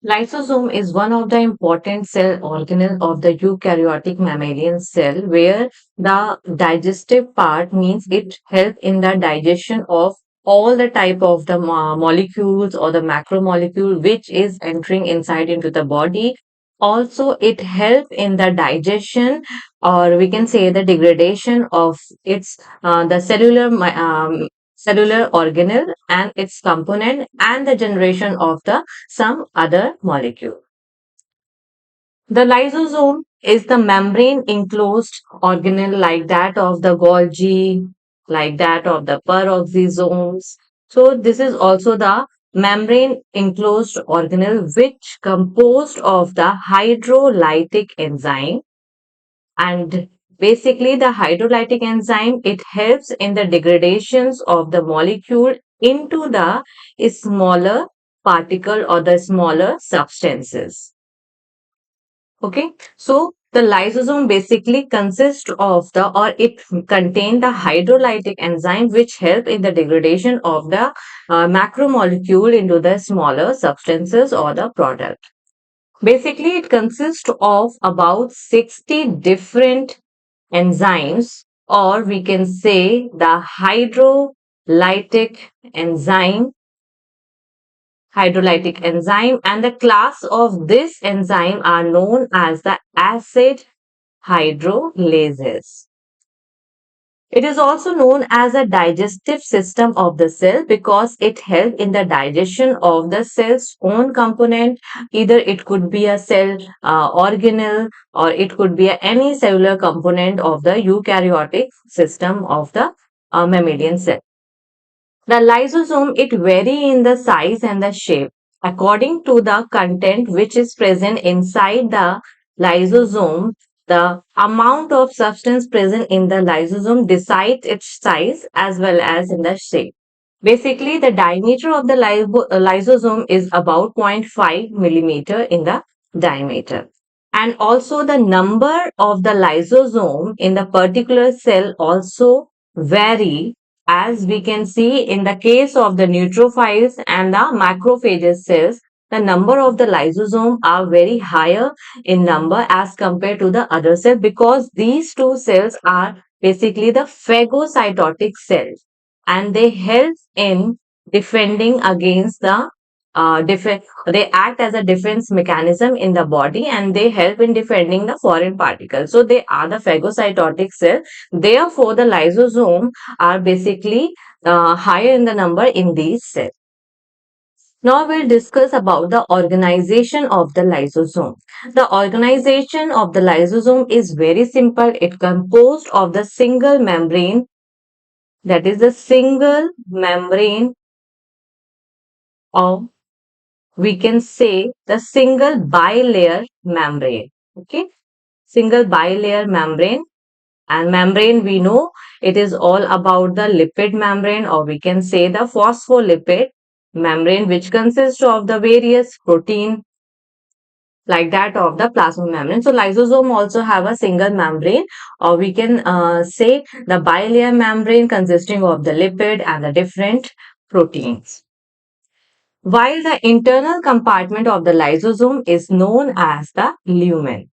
Lysosome is one of the important cell organelle of the eukaryotic mammalian cell where the digestive part means it helps in the digestion of all the type of the molecules or the macromolecule which is entering inside into the body. Also, it helps in the digestion or we can say the degradation of its the cellular organelle and its component and the generation of the some other molecule. The lysosome is the membrane enclosed organelle like that of the Golgi, like that of the peroxisomes. So this is also the membrane enclosed organelle which composed of the hydrolytic enzyme, and basically the hydrolytic enzyme it helps in the degradations of the molecule into the smaller particle or the smaller substances. Okay, so the lysosome basically consists of the or it contain the hydrolytic enzyme which help in the degradation of the macromolecule into the smaller substances or the product. Basically, it consists of about 60 different enzymes, or we can say the enzyme, hydrolytic enzyme, and the class of this enzyme are known as the acid hydrolases. It is also known as a digestive system of the cell because it helps in the digestion of the cell's own component. Either it could be a cell organelle or it could be any cellular component of the eukaryotic system of the mammalian cell. The lysosome it vary in the size and the shape according to the content which is present inside the lysosome. The amount of substance present in the lysosome decides its size as well as in the shape. Basically, the diameter of the lysosome is about 0.5 millimeter in the diameter. And also the number of the lysosome in the particular cell also vary, as we can see in the case of the neutrophiles and the macrophages cells. The number of the lysosome are very higher in number as compared to the other cells because these two cells are basically the phagocytotic cells and they help in defending against the they act as a defense mechanism in the body and they help in defending the foreign particles. So they are the phagocytotic cell. Therefore, the lysosome are basically higher in the number in these cells. Now we'll discuss about the organization of the lysosome. The organization of the lysosome is very simple. It composed of the single membrane, that is the single membrane of, we can say, the single bilayer membrane. Okay, single bilayer membrane. And membrane, we know it is all about the lipid membrane, or we can say the phospholipid membrane, which consists of the various protein like that of the plasma membrane. So lysosome also have a single membrane, or we can say the bilayer membrane consisting of the lipid and the different proteins. While the internal compartment of the lysosome is known as the lumen,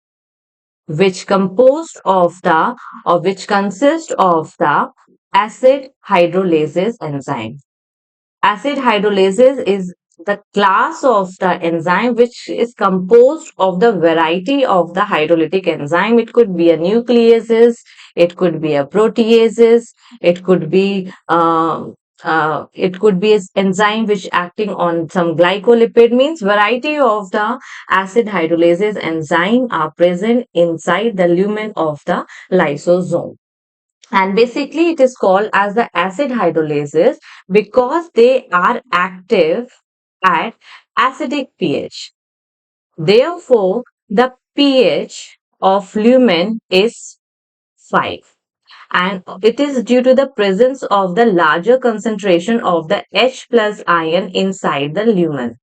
which composed of the or which consists of the acid hydrolases enzyme. Acid hydrolases is the class of the enzyme which is composed of the variety of the hydrolytic enzyme. It could be a nucleases, it could be a proteases, it could be an enzyme which acting on some glycolipid, means variety of the acid hydrolases enzyme are present inside the lumen of the lysosome. And basically it is called as the acid hydrolases because they are active at acidic pH. Therefore, the pH of lumen is 5, and it is due to the presence of the larger concentration of the H plus ion inside the lumen.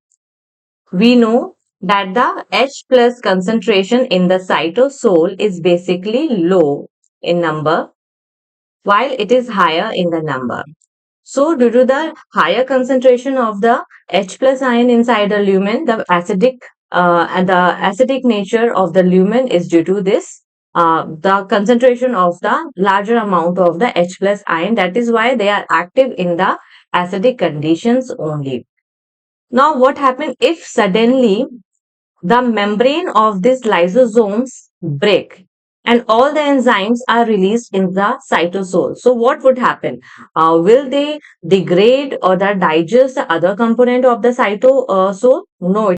We know that the H plus concentration in the cytosol is basically low in number while it is higher in the number. So due to the higher concentration of the H plus ion inside the lumen, the acidic and the acidic nature of the lumen is due to this the concentration of the larger amount of the H plus ion. That is why they are active in the acidic conditions only. Now, what happens if suddenly the membrane of these lysosomes break and all the enzymes are released in the cytosol? So what would happen? Will they degrade or the digest the other component of the cytosol? No,